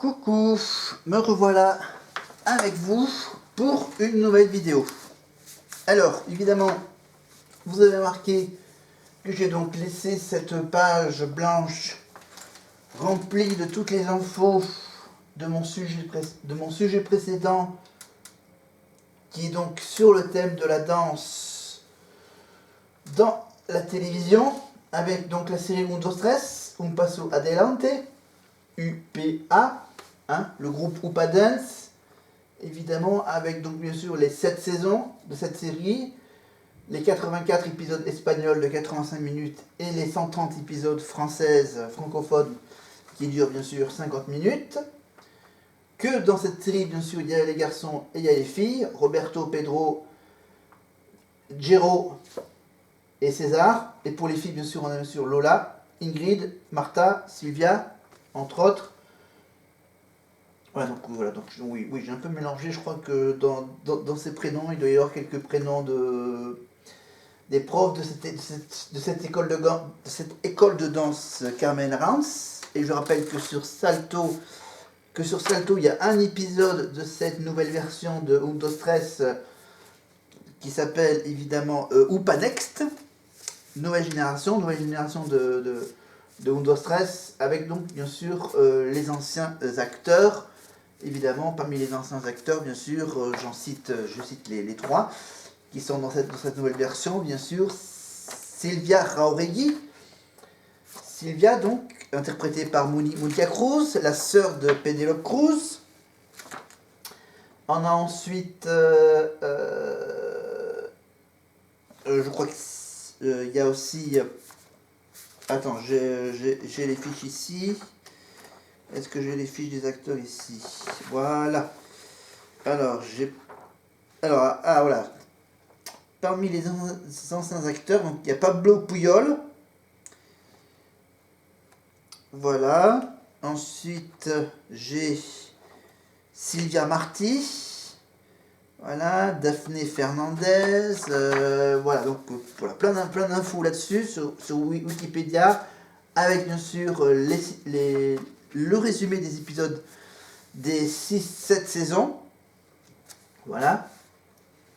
Coucou, me revoilà avec vous pour une nouvelle vidéo. Alors, évidemment, vous avez remarqué que j'ai donc laissé cette page blanche remplie de toutes les infos de mon sujet précédent, qui est donc sur le thème de la danse dans la télévision, avec donc la série Mundo Stress, Un Paso Adelante, UPA, le groupe UPA Dance, évidemment avec donc bien sûr les 7 saisons de cette série, les 84 épisodes espagnols de 85 minutes et les 130 épisodes françaises francophones qui durent bien sûr 50 minutes. Que dans cette série, bien sûr, il y a les garçons et il y a les filles, Roberto, Pedro, Jero et César. Et pour les filles, bien sûr, on a bien sûr Lola, Ingrid, Martha, Sylvia, entre autres. Voilà, donc oui, j'ai un peu mélangé. Je crois que dans ces prénoms, il doit y avoir quelques prénoms des profs de cette école de danse Carmen Ranz. Et je rappelle que sur Salto, il y a un épisode de cette nouvelle version de Mundo Stress qui s'appelle évidemment Upa Next, nouvelle génération de Mundo Stress, avec donc bien sûr les anciens acteurs. Évidemment, parmi les anciens acteurs, bien sûr, je cite les trois qui sont dans cette nouvelle version, bien sûr. Silvia Jauregui, Sylvia, donc, interprétée par Monica Cruz, la sœur de Penélope Cruz. On a ensuite, je crois qu'il y a aussi... attends, j'ai les fiches ici. Est-ce que j'ai les fiches des acteurs ici? Voilà. Alors, voilà. Parmi les anciens acteurs, donc il y a Pablo Puyol. Voilà. Ensuite, j'ai Sylvia Marty. Voilà. Daphné Fernandez. Voilà. Donc, voilà. Plein d'infos là-dessus sur Wikipédia. Avec bien sûr le résumé des épisodes des 6-7 saisons. Voilà.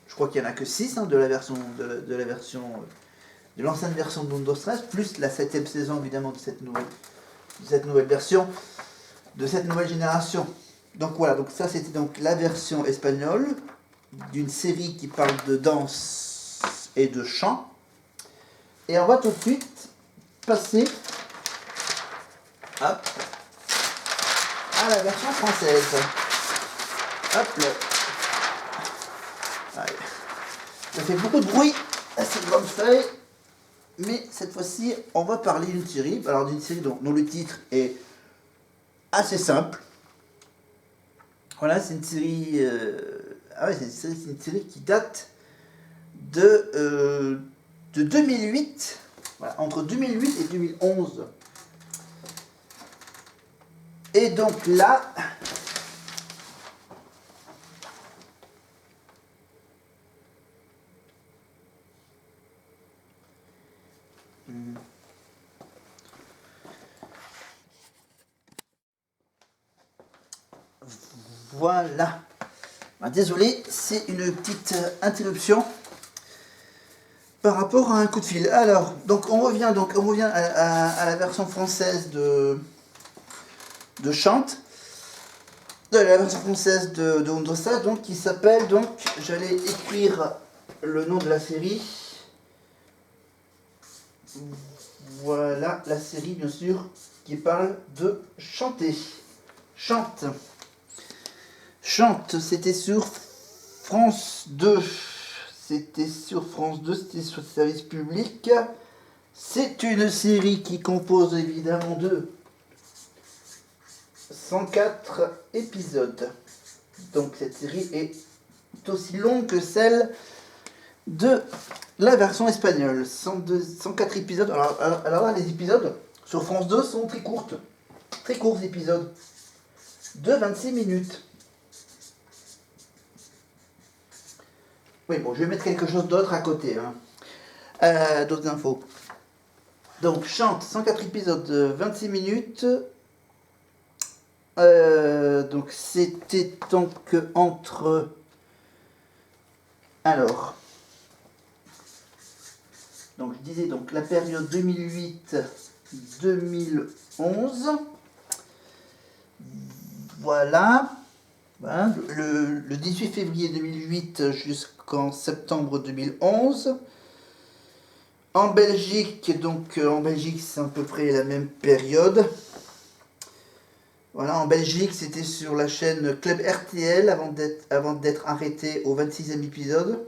Je crois qu'il n'y en a que 6 de la version de l'ancienne version de Mundo Stress, plus la 7ème saison évidemment de cette nouvelle version, de cette nouvelle génération. Donc voilà, donc ça c'était donc la version espagnole d'une série qui parle de danse et de chant. Et on va tout de suite passer à la version française. Hop là. Allez. Ça fait beaucoup de bruit à cette grande feuille. Mais cette fois-ci, on va parler d'une série. Alors d'une série dont le titre est assez simple. Voilà, c'est une série... c'est une série qui date de 2008. Voilà, entre 2008 et 2011. Et donc là... Voilà. Désolé, c'est une petite interruption par rapport à un coup de fil. Alors, donc on revient à la version française de Chante, de la version française de Mundo Stress, donc qui s'appelle donc, j'allais écrire le nom de la série. Voilà la série bien sûr qui parle de chanter. Chante, c'était sur France 2. C'était sur Service Public. C'est une série qui compose évidemment de 104 épisodes. Donc cette série est aussi longue que celle de la version espagnole. 104 épisodes. Alors là, les épisodes sur France 2 sont très courts épisodes de 26 minutes. Oui, bon, je vais mettre quelque chose d'autre à côté. D'autres infos. Donc, Chante, 104 épisodes de 26 minutes. Donc c'était donc entre... Alors, donc je disais donc la période 2008-2011. Voilà. Voilà. Le 18 février 2008 jusqu'en septembre 2011. En Belgique, donc en Belgique c'est à peu près la même période. Voilà, en Belgique c'était sur la chaîne Club RTL avant d'être arrêté au 26e épisode.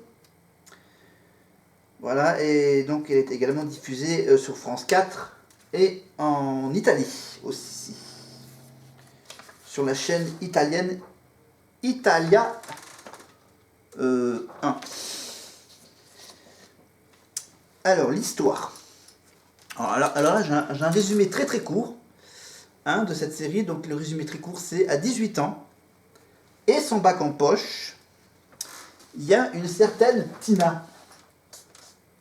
Voilà, et donc elle est également diffusée sur France 4 et en Italie aussi. Sur la chaîne italienne Italia 1. Alors, l'histoire. Alors là, j'ai un résumé très très court de cette série. Donc, le résumé très court, c'est à 18 ans et son bac en poche, il y a une certaine Tina.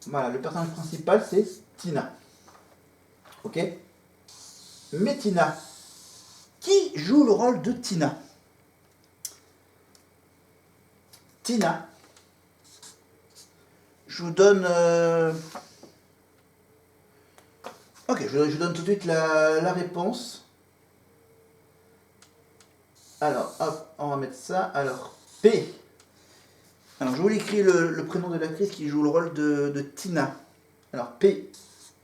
Voilà, le personnage principal, c'est Tina. Ok. Mais Tina, qui joue le rôle de Tina? Tina, je vous donne... Ok, je vous donne tout de suite la réponse. Alors, hop, on va mettre ça. Alors, P. Alors, je vous l'écris le prénom de l'actrice qui joue le rôle de Tina. Alors, P,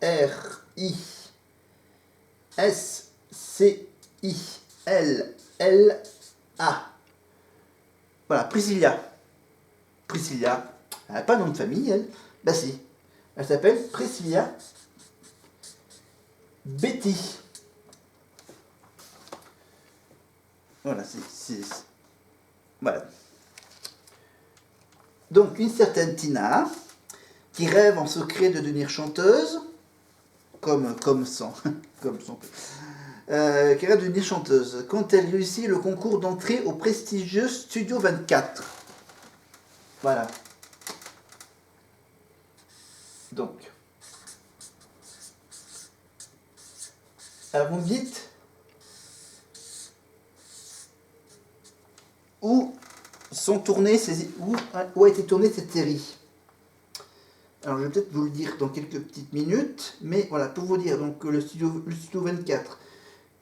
R, I, S, C, I, L, L, A. Voilà, Priscilla. Priscilla. Elle n'a pas de nom de famille, elle. Bah si. Elle s'appelle Priscilla Betty. Voilà, voilà. Donc, une certaine Tina qui rêve en secret de devenir chanteuse, comme son, qui rêve de devenir chanteuse, quand elle réussit le concours d'entrée au prestigieux Studio 24. Voilà. Donc, alors vous me dites où a été tournée cette série. Alors je vais peut-être vous le dire dans quelques petites minutes, mais voilà, pour vous dire, donc le studio 24,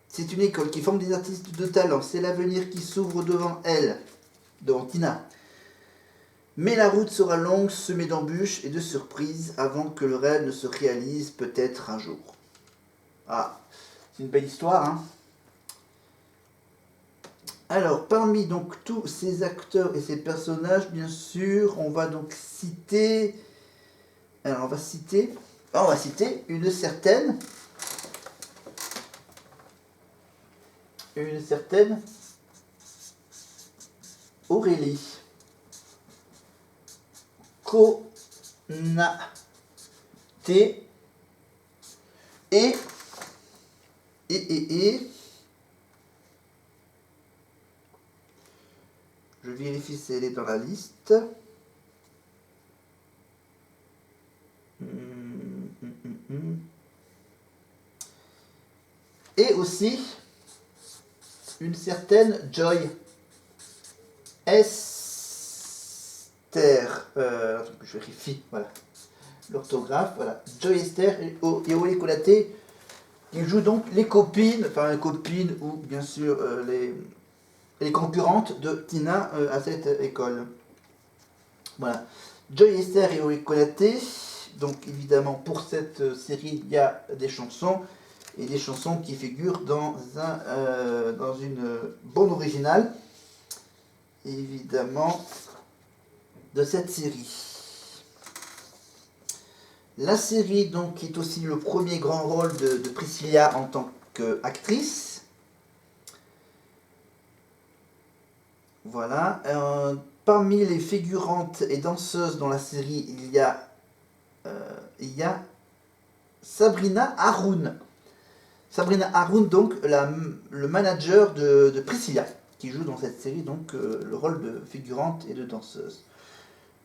c'est une école qui forme des artistes de talent, c'est l'avenir qui s'ouvre devant elle, devant Tina. Mais la route sera longue, semée d'embûches et de surprises, avant que le rêve ne se réalise peut-être un jour. Ah, c'est une belle histoire, hein. Alors, parmi donc tous ces acteurs et ces personnages, bien sûr, on va donc citer... Alors, on va citer une certaine Aurélie Konaté et je vérifie si elle est dans la liste. Et aussi une certaine Joy Esther. Je vérifie, voilà. L'orthographe, voilà. Joy Esther et Olé Konaté, qui jouent donc les copines ou bien sûr les concurrentes de Tina à cette école. Voilà. Joy Esther et Olé Konaté. Donc évidemment pour cette série il y a des chansons et des chansons qui figurent dans une bande originale évidemment de cette série. La série donc est aussi le premier grand rôle de Priscilla en tant qu'actrice. Voilà. Parmi les figurantes et danseuses dans la série, il y a Sabrina Haroun. Sabrina Haroun, donc le manager de Priscilla, qui joue dans cette série donc le rôle de figurante et de danseuse.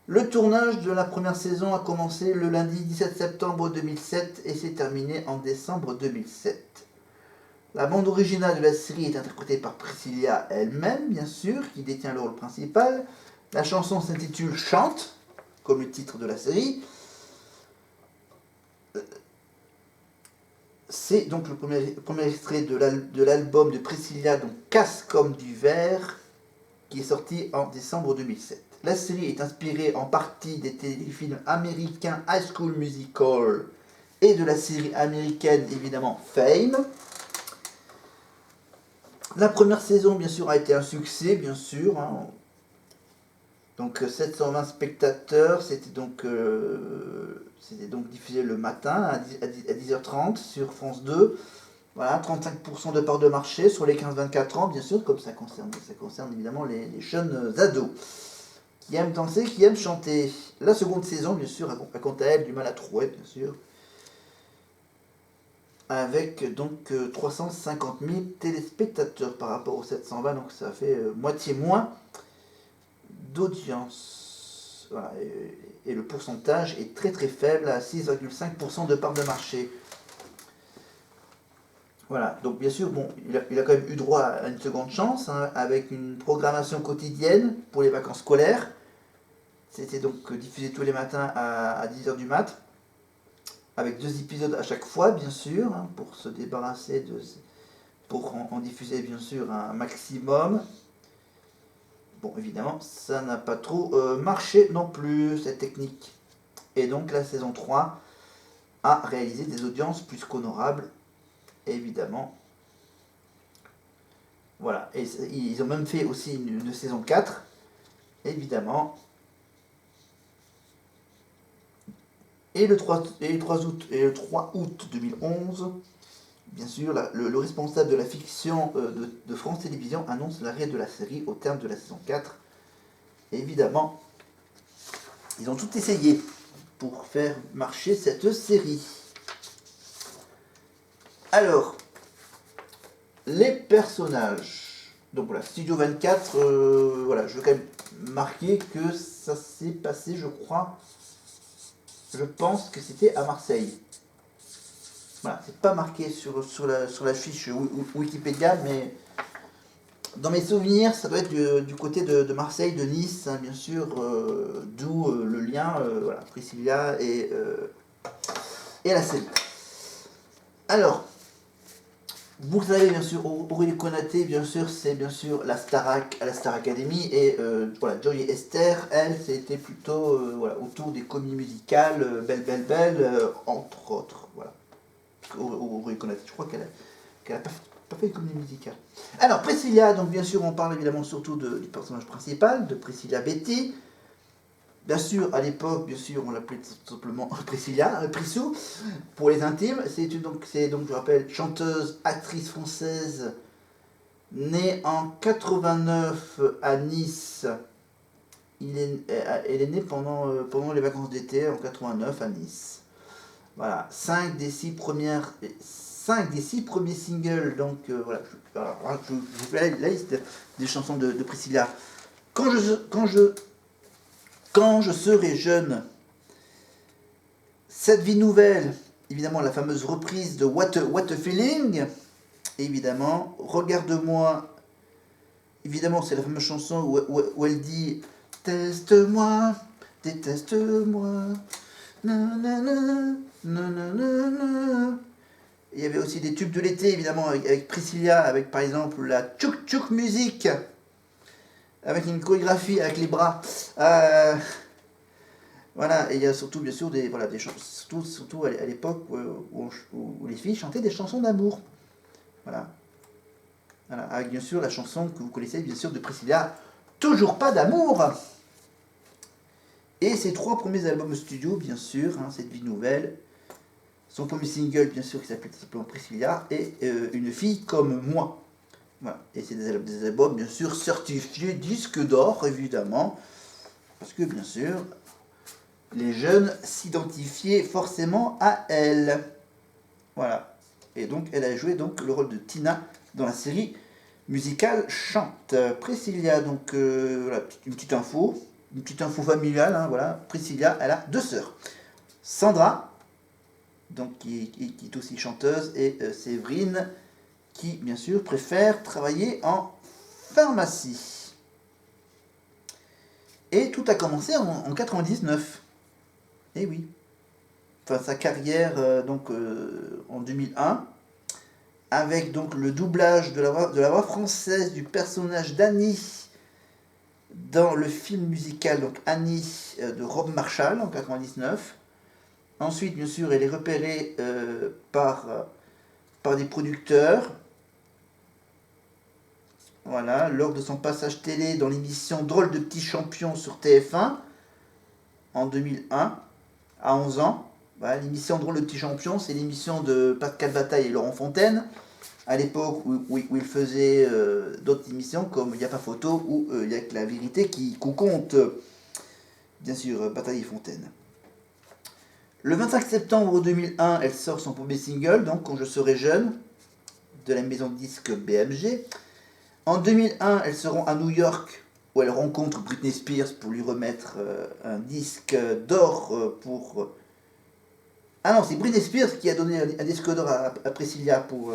Le tournage de la première saison a commencé le lundi 17 septembre 2007 et s'est terminé en décembre 2007. La bande originale de la série est interprétée par Priscilla elle-même, bien sûr, qui détient le rôle principal. La chanson s'intitule Chante, comme le titre de la série. C'est donc le premier extrait de l'album de Priscilla, donc Casse comme du verre, qui est sorti en décembre 2007. La série est inspirée en partie des téléfilms américains High School Musical et de la série américaine évidemment Fame. La première saison bien sûr a été un succès, bien sûr. Hein. Donc 720 spectateurs, c'était donc diffusé le matin à 10h30 sur France 2. Voilà, 35% de part de marché sur les 15-24 ans, bien sûr, comme ça concerne évidemment les jeunes ados qui aiment danser, qui aiment chanter. La seconde saison, bien sûr, a quant à elle du mal à trouver, bien sûr, avec donc 350 000 téléspectateurs par rapport aux 720, donc ça fait moitié moins d'audience. Voilà, et le pourcentage est très très faible, à 6,5% de part de marché. Voilà, donc bien sûr, bon, il a quand même eu droit à une seconde chance, hein, avec une programmation quotidienne pour les vacances scolaires. C'était donc diffusé tous les matins à 10h du mat, avec 2 épisodes à chaque fois, bien sûr, hein, pour se débarrasser pour en diffuser bien sûr un maximum. Bon, évidemment, ça n'a pas trop marché non plus, cette technique. Et donc la saison 3 a réalisé des audiences plus qu'honorables, évidemment. Voilà, et ils ont même fait aussi une saison 4, évidemment. Et le 3 août 2011, bien sûr, le responsable de la fiction de France Télévisions annonce l'arrêt de la série au terme de la saison 4. Et évidemment, ils ont tout essayé pour faire marcher cette série. Alors, les personnages. Donc voilà, Studio 24, voilà, je veux quand même marquer que ça s'est passé, je pense que c'était à Marseille. Voilà, c'est pas marqué sur la fiche Wikipédia, mais dans mes souvenirs, ça doit être du côté de Marseille, de Nice, hein, bien sûr, d'où le lien, voilà, Priscilla et la série. Alors, vous savez bien sûr, Aurélie Konaté, bien sûr, c'est bien sûr la Star Academy, et voilà, Joy et Esther, elle, c'était plutôt voilà, autour des comédies musicales, Belle, entre autres, voilà. Aurélie Konaté, je crois qu'elle a pas fait une comédie musicale. Alors, Priscilla, donc bien sûr, on parle évidemment surtout du personnage principal, de Priscilla Betty. Bien sûr, à l'époque, bien sûr, on l'appelait tout simplement Priscilla, Prissou, pour les intimes. C'est donc, je rappelle, chanteuse, actrice française, née en 89 à Nice. Elle est née pendant les vacances d'été, en 89 à Nice. Voilà, 5 des 6 premiers singles, donc voilà, je vous fais la liste des chansons de Priscilla. Quand je serai jeune, Cette vie nouvelle, évidemment la fameuse reprise de What a Feeling, évidemment, Regarde-moi, évidemment c'est la fameuse chanson où elle dit Teste-moi, déteste-moi, nanana, nanana. Il y avait aussi des tubes de l'été, évidemment, avec Priscilla, avec par exemple la Tchouk Tchouk Musique, avec une chorégraphie avec les bras. Voilà, et il y a surtout, bien sûr, des chansons, surtout à l'époque où les filles chantaient des chansons d'amour. Voilà. Voilà. Avec bien sûr la chanson que vous connaissez, bien sûr, de Priscilla, Toujours pas d'amour. Et ses 3 premiers albums studio, bien sûr, hein, Cette vie nouvelle. Son premier single, bien sûr, qui s'appelle tout simplement Priscilla, et Une fille comme moi. Voilà. Et c'est des albums, bien sûr, certifiés disque d'or, évidemment. Parce que, bien sûr, les jeunes s'identifiaient forcément à elle. Voilà. Et donc, elle a joué donc le rôle de Tina dans la série musicale Chante. Priscilla, donc, voilà, une petite info familiale, hein, voilà. Priscilla, elle a 2 sœurs. Sandra, donc, qui est aussi chanteuse, et Séverine, qui, bien sûr, préfère travailler en pharmacie. Et tout a commencé en 99. Eh oui. Enfin, sa carrière en 2001, avec donc le doublage de la voix française du personnage d'Annie dans le film musical donc Annie de Rob Marshall en 99. Ensuite, bien sûr, elle est repérée par des producteurs. Voilà, lors de son passage télé dans l'émission Drôle de petit champion sur TF1 en 2001, à 11 ans. Voilà, l'émission Drôle de petit champion, c'est l'émission de Pascal Bataille et Laurent Fontaine, à l'époque où il faisait d'autres émissions comme Il n'y a pas photo ou Il n'y a que la vérité qui compte, bien sûr, Bataille et Fontaine. Le 25 septembre 2001, elle sort son premier single, donc Quand je serai jeune, de la maison de disques BMG. En 2001, elles seront à New York, où elle rencontre Britney Spears pour lui remettre un disque d'or pour... Ah non, c'est Britney Spears qui a donné un disque d'or à Priscilla pour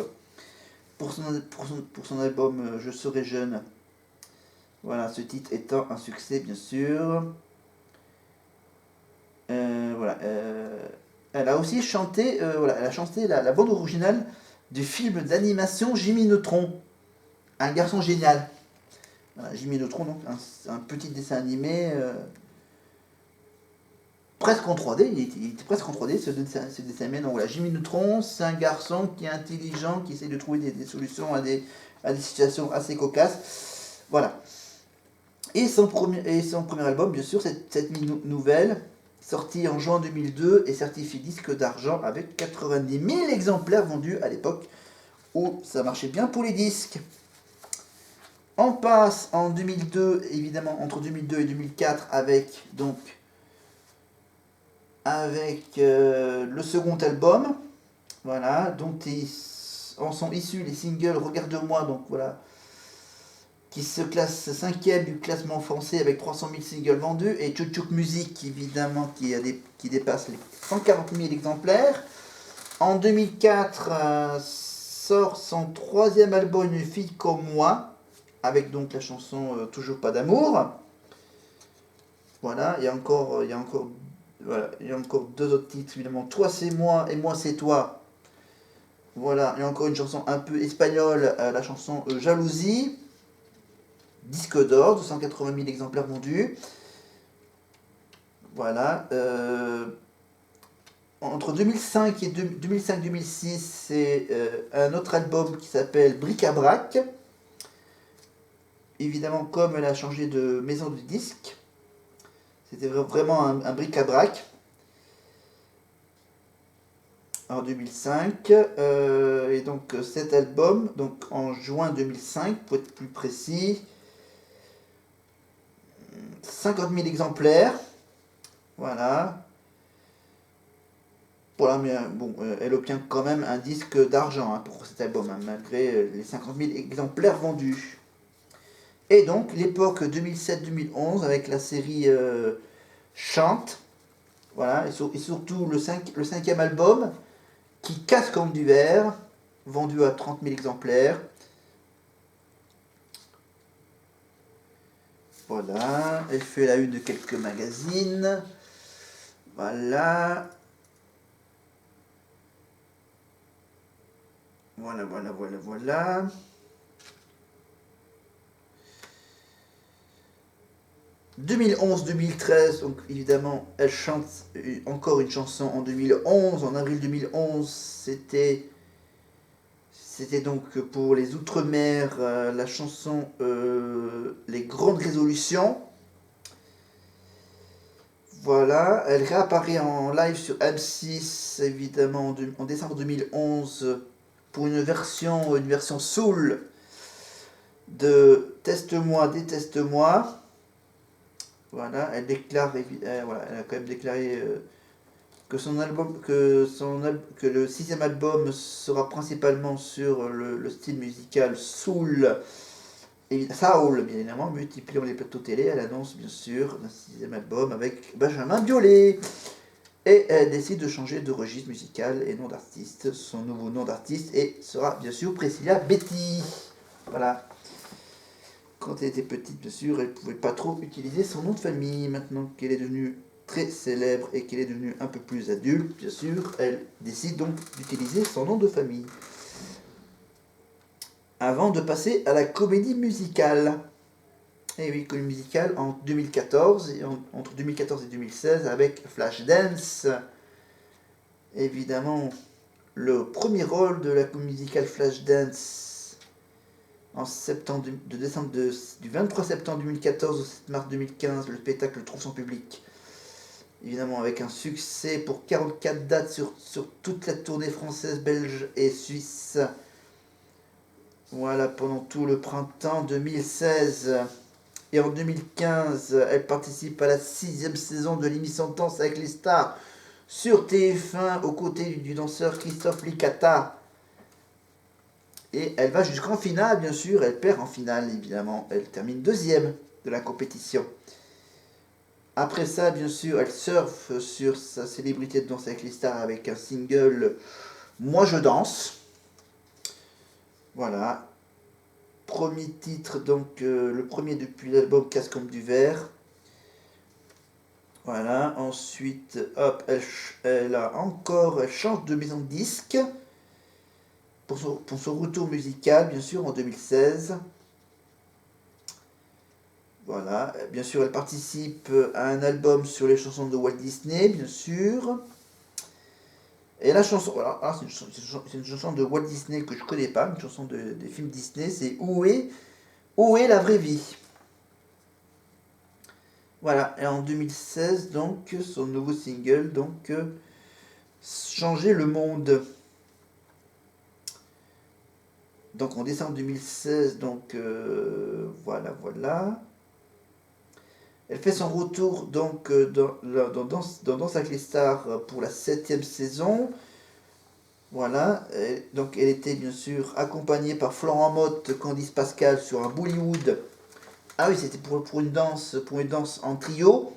son album Je serai jeune. Voilà, ce titre étant un succès, bien sûr. Elle a aussi chanté, elle a chanté la bande originale du film d'animation Jimmy Neutron, un garçon génial. Voilà, Jimmy Neutron, donc un petit dessin animé presque en 3D. Il était presque en 3D ce dessin animé. Donc voilà, Jimmy Neutron, c'est un garçon qui est intelligent, qui essaie de trouver des solutions à des situations assez cocasses. Voilà. Et son premier album, bien sûr, cette nouvelle, sorti en juin 2002 et certifié disque d'argent avec 90 000 exemplaires vendus à l'époque où ça marchait bien pour les disques. On passe en 2002, évidemment, entre 2002 et 2004 avec le second album, voilà, dont en sont issus les singles Regarde-moi, donc voilà, qui se classe 5e du classement français avec 300 000 singles vendus, et Tchouk Music, évidemment, qui dépasse les 140 000 exemplaires. En 2004, sort son troisième album Une fille comme moi, avec donc la chanson Toujours pas d'amour. Voilà, il y a encore deux autres titres, évidemment. Toi c'est moi et moi c'est toi. Voilà, il y a encore une chanson un peu espagnole, la chanson Jalousie. Disque d'or, 280 000 exemplaires vendus. Voilà. Entre 2005 et 2005-2006, c'est un autre album qui s'appelle Bric-à-Brac. Évidemment, comme elle a changé de maison de disque, c'était vraiment un bric-à-brac. En 2005, et donc cet album, donc en juin 2005, pour être plus précis, 50 000 exemplaires, voilà. Voilà, mais bon, elle obtient quand même un disque d'argent pour cet album, malgré les 50 000 exemplaires vendus. Et donc l'époque 2007-2011 avec la série Chante, voilà, et surtout le cinquième album qui casse comme du verre, vendu à 30 000 exemplaires. Voilà, elle fait la une de quelques magazines. Voilà. Voilà. 2011-2013, donc évidemment, elle chante encore une chanson en 2011. En avril 2011, c'était donc pour les Outre-mer la chanson Les Grandes Résolutions. Voilà, elle réapparaît en live sur M6, évidemment, en décembre 2011 pour une version soul de Teste-moi, déteste-moi. Voilà, elle déclare, elle a quand même déclaré que le sixième album sera principalement sur le style musical soul, bien évidemment, multipliant les plateaux télé. Elle annonce bien sûr un sixième album avec Benjamin Biolay. Et elle décide de changer de registre musical et nom d'artiste. Son nouveau nom d'artiste sera bien sûr Priscilla Betty. Voilà. Quand elle était petite, bien sûr, elle ne pouvait pas trop utiliser son nom de famille. Maintenant qu'elle est devenue très célèbre et qu'elle est devenue un peu plus adulte, bien sûr, elle décide donc d'utiliser son nom de famille. Avant de passer à la comédie musicale. Et oui, comédie musicale en 2014, et entre 2014 et 2016 avec Flashdance. Évidemment, le premier rôle de la comédie musicale Flashdance en septembre du 23 septembre 2014 au 7 mars 2015, le spectacle trouve son public. Évidemment, avec un succès pour 44 dates sur toute la tournée française, belge et suisse. Voilà, pendant tout le printemps 2016. Et en 2015, elle participe à la 6e saison de l'émission Danse avec les stars sur TF1 aux côtés du danseur Christophe Licata. Et elle va jusqu'en finale, bien sûr. Elle perd en finale, évidemment. Elle termine 2e de la compétition. Après ça, bien sûr, elle surfe sur sa célébrité de Danse avec les stars avec un single Moi je danse. Voilà. Premier titre, donc le premier depuis l'album Casse comme du verre. Voilà, ensuite, hop, elle change de maison de disque pour son retour musical, bien sûr, en 2016. Voilà, bien sûr, elle participe à un album sur les chansons de Walt Disney, bien sûr. Et la chanson, voilà, c'est une chanson de Walt Disney que je connais pas, une chanson des films Disney, c'est Où est la vraie vie? Voilà, et en 2016, donc, son nouveau single, donc, Changer le monde. Donc en décembre 2016, donc voilà. Elle fait son retour donc dans Danse avec les stars pour la 7e saison. Voilà, et donc elle était bien sûr accompagnée par Florent Motte, Candice Pascal sur un Bollywood. Ah oui, c'était pour une danse en trio.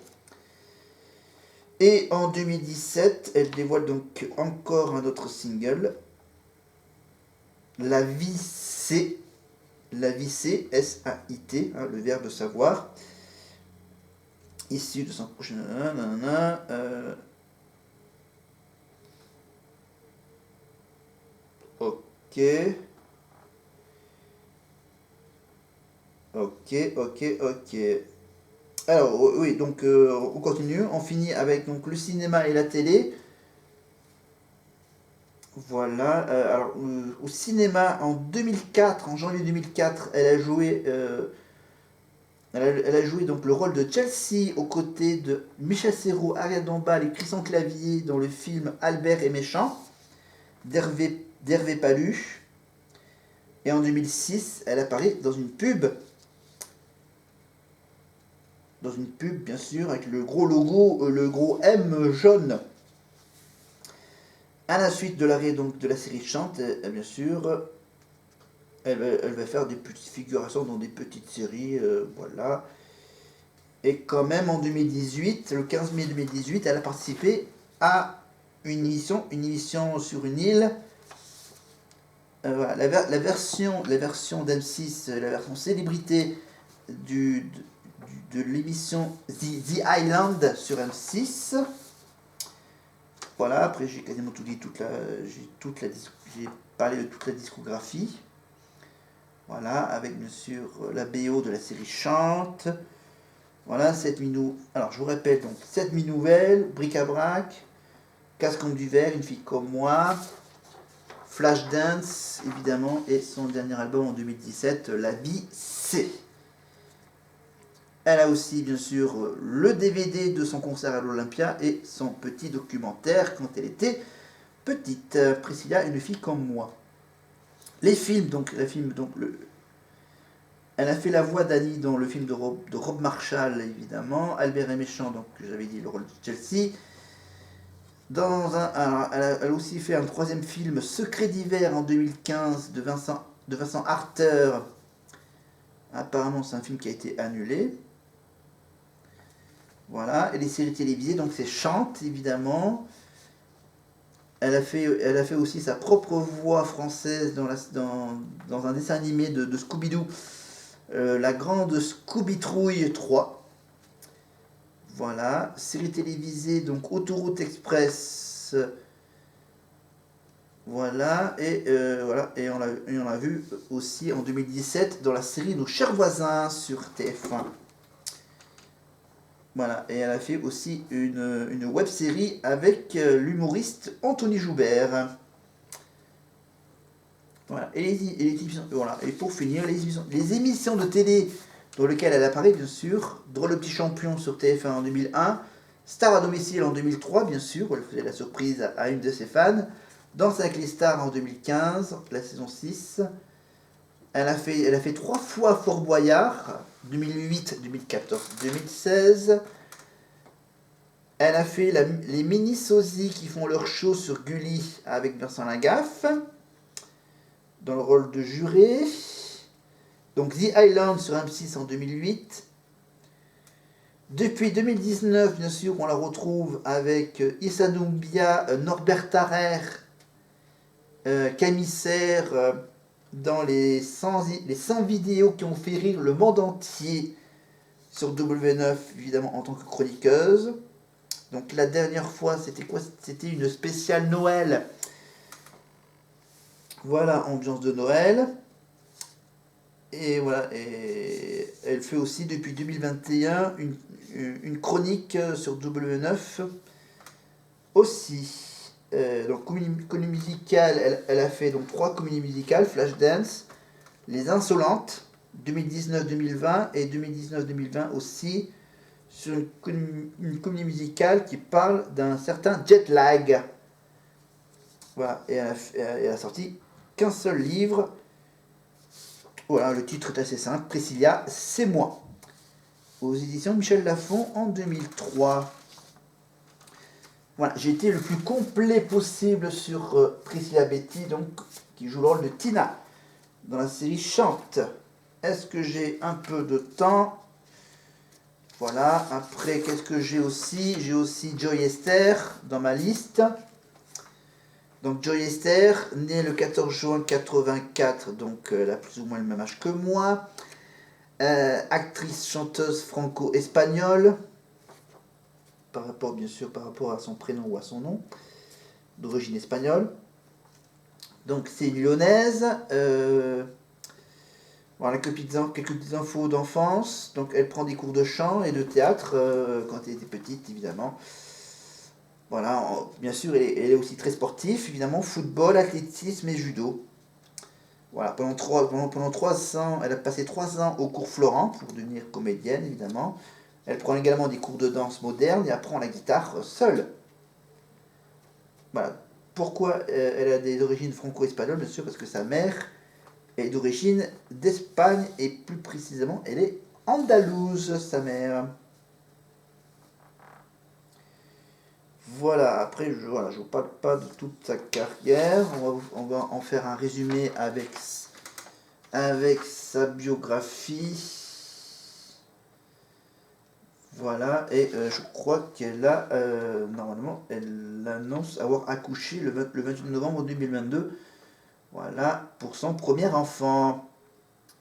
Et en 2017, elle dévoile donc encore un autre single, La vie c'est. La vie c'est S-A-I-T, hein, le verbe savoir. Issu de son prochain. Ok. Ok. Alors, oui, donc on continue. On finit avec donc, le cinéma et la télé. Voilà. Alors, au cinéma, en 2004, en janvier 2004, elle a joué donc le rôle de Chelsea aux côtés de Michel Serrault, Ariel Dombal et Christian Clavier dans le film Albert est méchant d'Hervé Palu. Et en 2006, elle apparaît dans une pub bien sûr, avec le gros logo, le gros M jaune. À la suite de l'arrêt donc de la série Chante, bien sûr, elle va faire des petites figurations dans des petites séries, voilà. Et quand même en 2018, le 15 mai 2018, elle a participé à une émission sur une île. Voilà, la version d'M6, la version célébrité de l'émission The Island sur M6. Voilà, après j'ai quasiment tout dit, j'ai parlé de toute la discographie. Voilà, avec bien sûr la BO de la série Chante. Voilà, 7 minous. Alors je vous répète donc 7 nouvelles, Bric-à-brac, Casse comme du verre, Une fille comme moi, Flashdance évidemment, et son dernier album en 2017, La vie c'est. Elle a aussi bien sûr le DVD de son concert à l'Olympia et son petit documentaire quand elle était petite. Priscilla, Une fille comme moi. Les films, elle a fait la voix d'Annie dans le film de Rob Marshall, évidemment. Albert est méchant, donc j'avais dit le rôle de Chelsea. Elle a aussi fait un troisième film, Secret d'hiver, en 2015, de Vincent Harter. Apparemment, c'est un film qui a été annulé. Voilà, et les séries télévisées, donc c'est Chante, évidemment. Elle a fait aussi sa propre voix française dans un dessin animé de Scooby-Doo, La Grande Scooby-Trouille 3. Voilà, série télévisée, donc Autoroute Express. Voilà, et on l'a vu aussi en 2017 dans la série Nos chers voisins sur TF1. Voilà, et elle a fait aussi une web série avec l'humoriste Anthony Joubert. Voilà, voilà. Et pour finir, les émissions de télé dans lesquelles elle apparaît, bien sûr. Drôle le petit champion sur TF1 en 2001. Star à domicile en 2003, bien sûr, où elle faisait la surprise à une de ses fans. Danse avec les stars en 2015, la saison 6. Elle a fait 3 fois Fort Boyard, 2008, 2014, 2016. Elle a fait les mini-sosies qui font leur show sur Gulli avec Vincent Lagaffe, dans le rôle de juré. Donc The Island sur M6 en 2008. Depuis 2019, bien sûr, on la retrouve avec Issa Doumbia, Norbert Tarrer, Camille Serre, dans les 100 vidéos qui ont fait rire le monde entier sur W9, évidemment en tant que chroniqueuse. Donc la dernière fois, c'était quoi? C'était une spéciale Noël. Voilà, ambiance de Noël. Et voilà, et elle fait aussi depuis 2021 une chronique sur W9 aussi. Donc comédie musicale, elle a fait donc 3 comédies musicales, Flashdance, Les Insolentes, 2019-2020 et 2019-2020 aussi, sur une comédie musicale qui parle d'un certain jet lag. Voilà, et elle a sorti qu'un seul livre. Voilà, le titre est assez simple, Priscilla, c'est moi, aux éditions Michel Lafon en 2003. Voilà, j'ai été le plus complet possible sur Priscilla Betty, donc, qui joue le rôle de Tina dans la série Chante. Est-ce que j'ai un peu de temps? Voilà, après, qu'est-ce que j'ai aussi? J'ai aussi Joy Esther dans ma liste. Donc Joy Esther, née le 14 juin 84, donc elle a plus ou moins le même âge que moi. Actrice, chanteuse franco-espagnole, par rapport à son prénom ou à son nom, d'origine espagnole. Donc c'est une lyonnaise. Voilà, quelques petites infos d'enfance. Donc elle prend des cours de chant et de théâtre quand elle était petite, évidemment. Voilà, bien sûr, elle est aussi très sportive, évidemment, football, athlétisme et judo. Voilà, pendant 3 ans, elle a passé 3 ans au cours Florent pour devenir comédienne, évidemment. Elle prend également des cours de danse moderne et apprend la guitare seule. Voilà. Pourquoi elle a des origines franco-espagnoles? Bien sûr, parce que sa mère est d'origine d'Espagne et plus précisément, elle est andalouse, sa mère. Voilà, après, je ne vous parle pas de toute sa carrière. On va en faire un résumé avec sa biographie. Voilà, et je crois qu'elle a, normalement, elle annonce avoir accouché le 28 novembre 2022. Voilà, pour son premier enfant.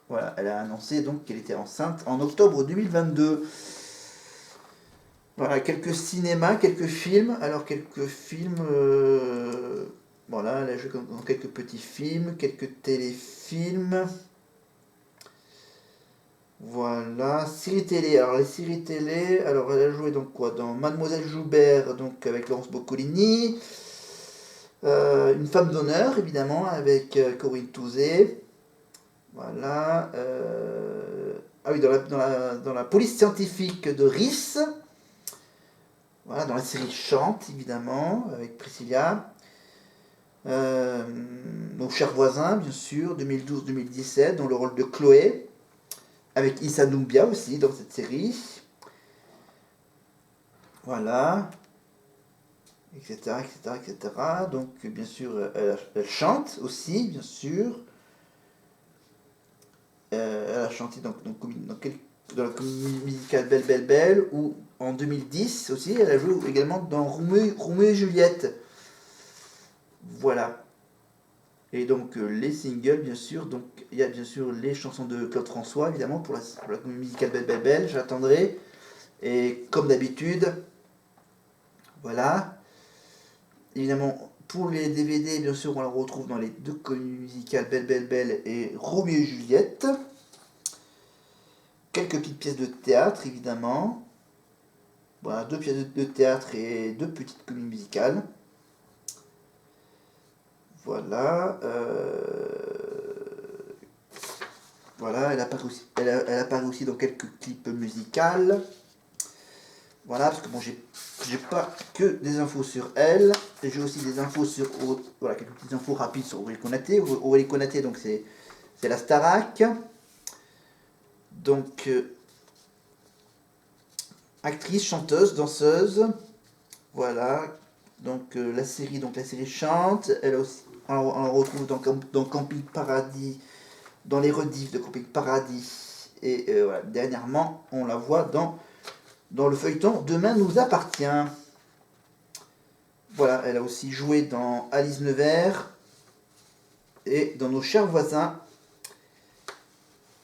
Voilà, elle a annoncé donc qu'elle était enceinte en octobre 2022. Voilà, quelques cinémas, quelques films. Alors, quelques films. Voilà, elle a joué dans quelques petits films, quelques téléfilms. Voilà, séries télé. Alors, les séries télé. Alors, elle a joué donc quoi? Dans Mademoiselle Joubert, donc avec Laurence Boccolini. Une femme d'honneur, évidemment, avec Corinne Touzé. Voilà. Ah oui, dans la police scientifique de Riss. Voilà, dans la série Chante, évidemment, avec Priscilla. Nos chers voisins, bien sûr, 2012-2017, dans le rôle de Chloé, avec Issa Doumbia aussi dans cette série. Voilà, etc., etc., etc. Donc, bien sûr, elle chante aussi, bien sûr. Elle a chanté dans la comédie musicale Belle, Belle, Belle, ou en 2010 aussi, elle a joué également dans Roméo et Juliette. Voilà. Et donc les singles, bien sûr. Donc il y a bien sûr les chansons de Claude François, évidemment, pour la comédie musicale Belle Belle Belle, j'attendrai. Et comme d'habitude, voilà. Évidemment, pour les DVD, bien sûr, on la retrouve dans les deux comédies musicales Belle Belle Belle et Roméo et Juliette. Quelques petites pièces de théâtre, évidemment. Voilà, 2 pièces de théâtre et 2 petites comédies musicales. Voilà. Voilà, elle apparaît aussi dans quelques clips musicaux. Voilà, parce que bon, j'ai pas que des infos sur elle, j'ai aussi des infos sur, voilà, quelques petites infos rapides sur Aurélie Konaté. Aurélie Konaté, donc c'est la Starac. Donc, actrice, chanteuse, danseuse. Voilà, donc la série chante. Elle aussi, on la retrouve dans Camping Paradis, dans les rediffs de Camping Paradis. Et voilà, dernièrement, on la voit dans le feuilleton Demain nous appartient. Voilà, elle a aussi joué dans Alice Nevers et dans Nos chers voisins.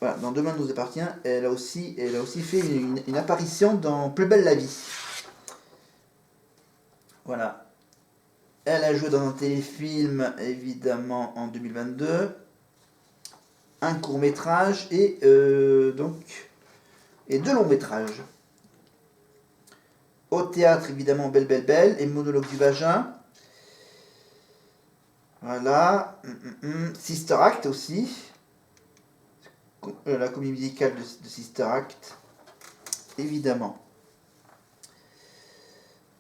Voilà, dans Demain nous appartient, elle a aussi fait une apparition dans Plus belle la vie. Voilà. Elle a joué dans un téléfilm, évidemment, en 2022. Un court-métrage et 2 longs métrages. Au théâtre, évidemment, Belle Belle Belle et Monologue du vagin. Voilà. Sister Act aussi. La comédie musicale de Sister Act. Évidemment.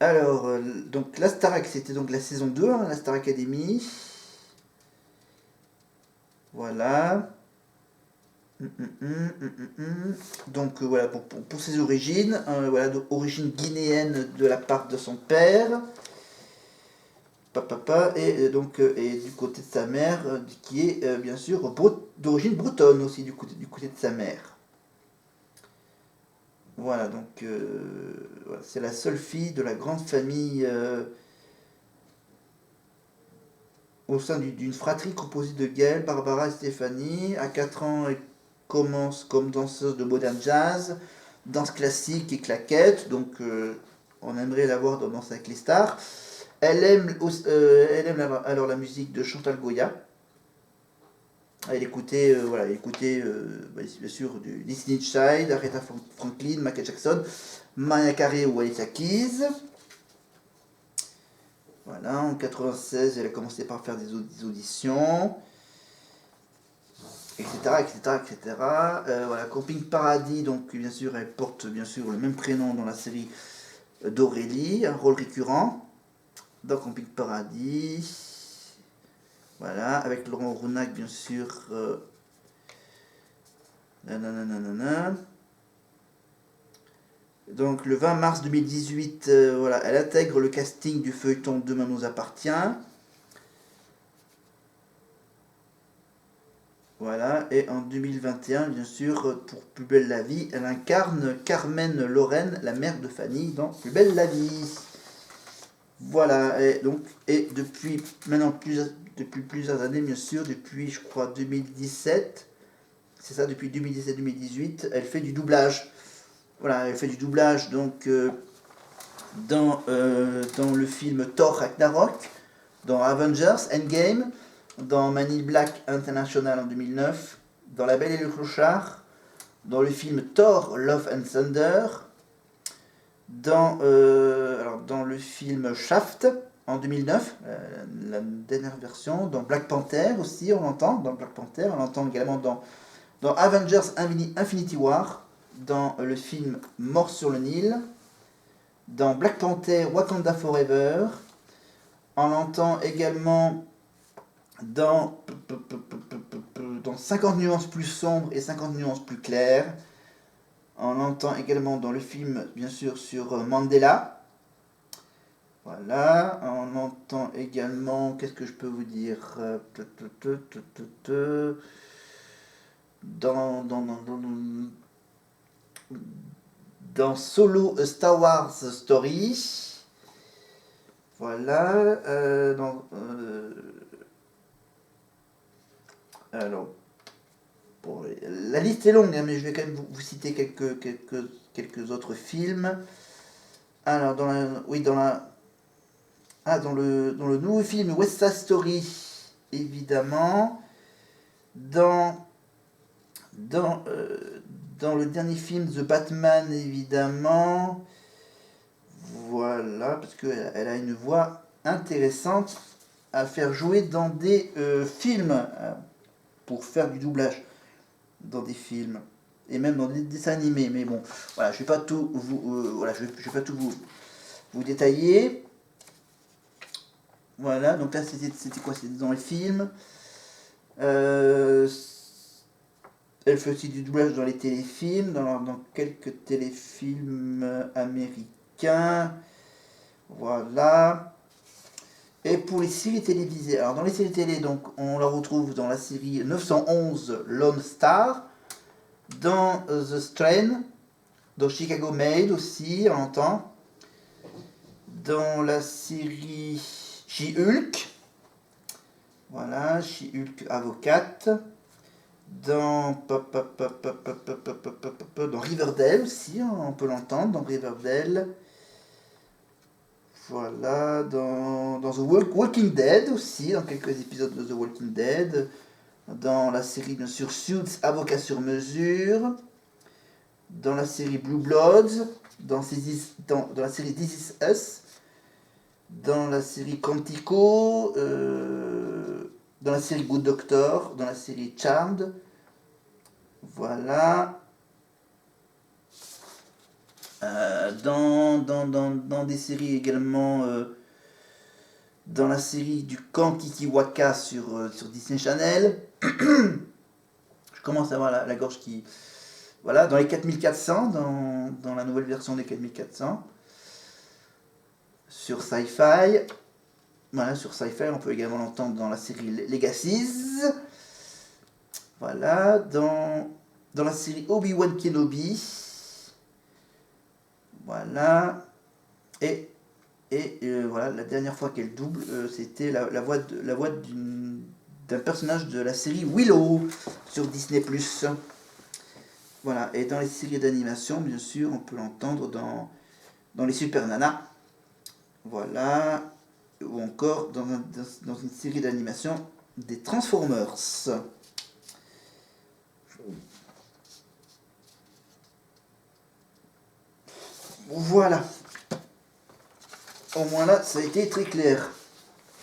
Alors, donc la Star Act, c'était donc la saison 2, hein, la Star Academy. Voilà. Donc voilà, pour ses origines, voilà, d'origine guinéenne de la part de son père. Papa, et donc et du côté de sa mère, qui est bien sûr d'origine bretonne aussi, du côté de sa mère. Voilà, donc voilà, c'est la seule fille de la grande famille au sein d'une fratrie composée de Gaëlle, Barbara et Stéphanie. À 4 ans, elle commence comme danseuse de modern jazz, danse classique et claquette, donc on aimerait la voir dans Danse avec les stars. Elle aime alors la musique de Chantal Goya. Elle écoutait, bien sûr du Destiny's Child, Aretha Franklin, Michael Jackson, Mariah Carey ou Alicia Keys. Voilà, en 96, elle a commencé par faire des auditions, etc., etc. Voilà, Camping Paradis, donc bien sûr, elle porte bien sûr le même prénom dans la série d'Aurélie, un rôle récurrent dans Camping Paradis. Voilà, avec Laurent Rounac, bien sûr. Donc le 20 mars 2018, voilà, elle intègre le casting du feuilleton Demain nous appartient. Voilà, et en 2021, bien sûr, pour Plus belle la vie, elle incarne Carmen Lorraine, la mère de Fanny, dans Plus belle la vie. Voilà, et depuis maintenant depuis plusieurs années, bien sûr, depuis je crois 2017, c'est ça, depuis 2017-2018, elle fait du doublage. Voilà, elle fait du doublage donc dans le film Thor Ragnarok, dans Avengers Endgame, dans Man in Black International en 2009, dans La Belle et le Clochard, dans le film Thor Love and Thunder, dans le film Shaft en 2009, la dernière version, dans Black Panther aussi, on l'entend également dans Avengers Infinity War, dans le film Mort sur le Nil, dans Black Panther Wakanda Forever, on l'entend également dans 50 nuances plus sombres et 50 nuances plus claires. On l'entend également dans le film, bien sûr, sur Mandela. Voilà, on entend également, qu'est-ce que je peux vous dire, dans Solo A Star Wars Story. Voilà. Alors, bon, la liste est longue, hein, mais je vais quand même vous citer quelques autres films. Alors, dans le nouveau film West Side Story, évidemment. Dans le dernier film The Batman, évidemment. Voilà, parce qu'elle a une voix intéressante à faire jouer dans des films, pour faire du doublage dans des films et même dans des dessins animés. Mais bon, voilà, je vais pas tout je vais pas tout vous détailler. Voilà, donc là c'était quoi? C'était dans les films. Elle fait aussi du doublage dans les téléfilms, dans quelques téléfilms américains. Voilà. Et pour les séries télévisées, alors dans les séries télé, donc on la retrouve dans la série 911 Lone Star, dans The Strain, dans Chicago Maid aussi, on l'entend, dans la série She-Hulk, voilà, She-Hulk avocate, dans Riverdale aussi, on peut l'entendre, dans Riverdale. Voilà, dans The Walking Dead aussi, dans quelques épisodes de The Walking Dead. Dans la série, bien sûr, Suits, Avocat sur mesure. Dans la série Blue Bloods. Dans la série This Is Us. Dans la série Quantico. Dans la série Good Doctor. Dans la série Charmed. Voilà. Dans des séries également, dans la série du camp Kikiwaka sur Disney Channel. Je commence à avoir la gorge qui... Voilà, dans les 4400, dans la nouvelle version des 4400. Sur Sci-Fi. Voilà, sur Sci-Fi, on peut également l'entendre dans la série Legacies. Voilà, dans la série Obi-Wan Kenobi. Voilà. Et voilà, la dernière fois qu'elle double, c'était la voix d'un personnage de la série Willow sur Disney+. Voilà, et dans les séries d'animation, bien sûr, on peut l'entendre dans les Super Nana. Voilà, ou encore dans une série d'animation des Transformers. Voilà. Au moins là, ça a été très clair.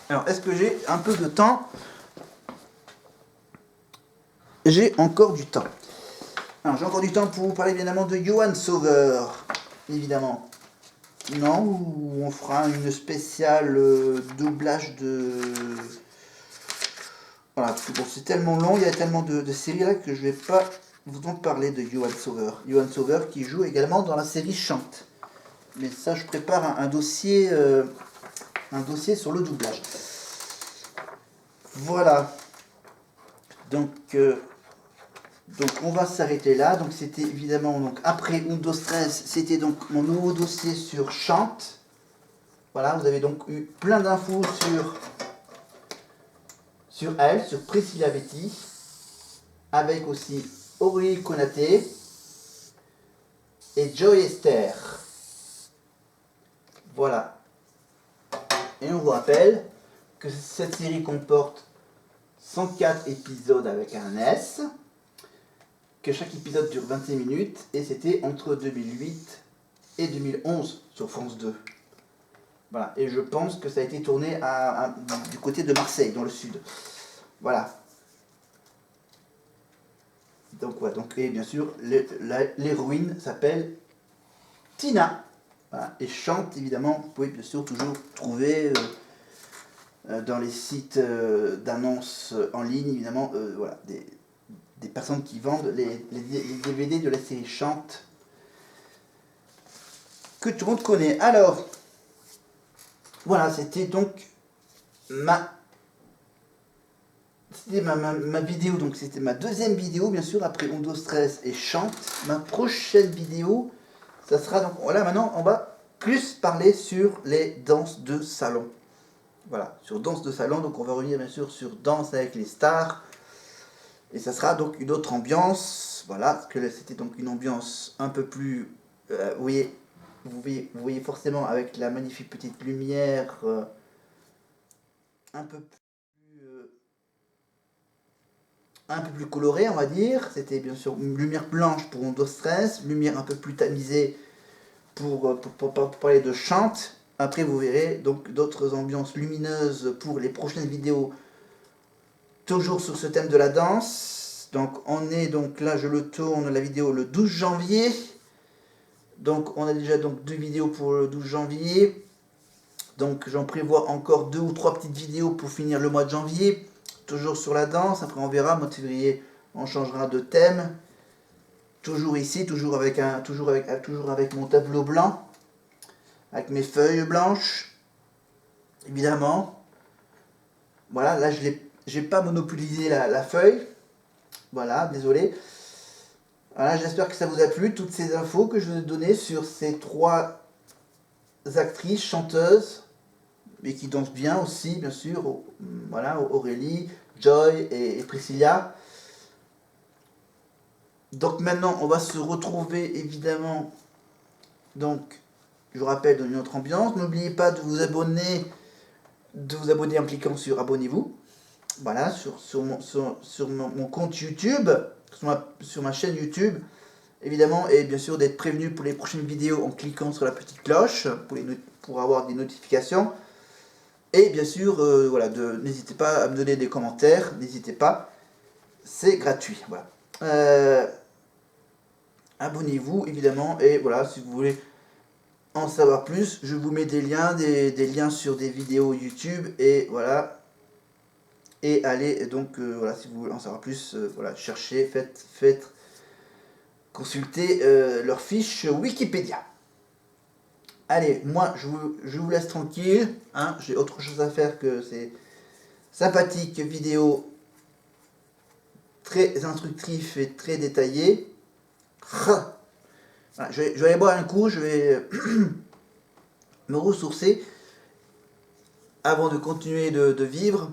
Alors, est-ce que j'ai un peu de temps? J'ai encore du temps. Alors, j'ai encore du temps pour vous parler évidemment de Johan Sauveur. Évidemment. Non, ou on fera une spéciale doublage de... Voilà, bon, c'est tellement long, il y a tellement de séries là que je vais pas vous en parler de Johan Sauveur. Johan Sauveur qui joue également dans la série Chante. Mais ça, je prépare un dossier sur le doublage. Voilà. Donc on va s'arrêter là. Donc c'était évidemment, donc après Undo Stress, c'était donc mon nouveau dossier sur Chante. Voilà, vous avez donc eu plein d'infos sur elle, sur Priscilla Betty, avec aussi Aurélie Konaté et Joy Esther. Voilà. Et on vous rappelle que cette série comporte 104 épisodes avec un S, que chaque épisode dure 25 minutes, et c'était entre 2008 et 2011 sur France 2. Voilà, et je pense que ça a été tourné du côté de Marseille, dans le sud. Voilà. Donc, voilà, et bien sûr, l'héroïne s'appelle Tina. Voilà, et Chante, évidemment, vous pouvez bien sûr toujours trouver dans les sites d'annonces en ligne, évidemment, voilà, des personnes qui vendent les DVD de la série Chante, que tout le monde connaît. Alors, voilà, c'était donc ma vidéo, donc c'était ma deuxième vidéo, bien sûr, après Undo Stress et Chante. Ma prochaine vidéo, ça sera donc, voilà, maintenant on va plus parler sur les danses de salon. Voilà, sur danse de salon, donc on va revenir bien sûr sur Danse avec les stars. Et ça sera donc une autre ambiance, voilà, parce que c'était donc une ambiance un peu plus, vous voyez forcément avec la magnifique petite lumière, un peu plus, un peu plus colorée, on va dire. C'était bien sûr une lumière blanche pour No Stress, lumière un peu plus tamisée pour parler de chante. Après, vous verrez donc d'autres ambiances lumineuses pour les prochaines vidéos, toujours sur ce thème de la danse. Donc, on est donc là, je le tourne la vidéo le 12 janvier. Donc, on a déjà donc 2 vidéos pour le 12 janvier. Donc, j'en prévois encore 2 ou 3 petites vidéos pour finir le mois de janvier. Toujours sur la danse. Après, on verra. Mois de février, on changera de thème. Toujours ici, toujours avec mon tableau blanc, avec mes feuilles blanches, évidemment. Voilà, là j'ai pas monopolisé la feuille. Voilà, désolé. Voilà, j'espère que ça vous a plu, toutes ces infos que je vous ai données sur ces 3 actrices, chanteuses, mais qui dansent bien aussi, bien sûr. Voilà, Aurélie, Joy et Priscilla. Donc maintenant, on va se retrouver évidemment, donc, je vous rappelle, dans une autre ambiance. N'oubliez pas de vous abonner en cliquant sur abonnez-vous. Voilà, sur mon compte YouTube, sur ma chaîne YouTube, évidemment, et bien sûr d'être prévenu pour les prochaines vidéos en cliquant sur la petite cloche pour avoir des notifications. Et bien sûr, voilà, n'hésitez pas à me donner des commentaires, n'hésitez pas, c'est gratuit. Voilà. Abonnez-vous évidemment, et voilà, si vous voulez en savoir plus, je vous mets des liens sur des vidéos YouTube, et voilà. Et allez donc, voilà, si vous voulez en savoir plus, voilà, cherchez, faites consulter leur fiche Wikipédia. Allez, moi je vous laisse tranquille, hein, j'ai autre chose à faire que ces sympathiques vidéos très instructives et très détaillées. Voilà, je vais aller boire un coup, je vais me ressourcer avant de continuer de vivre.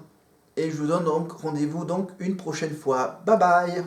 Et je vous donne donc rendez-vous donc une prochaine fois. Bye bye.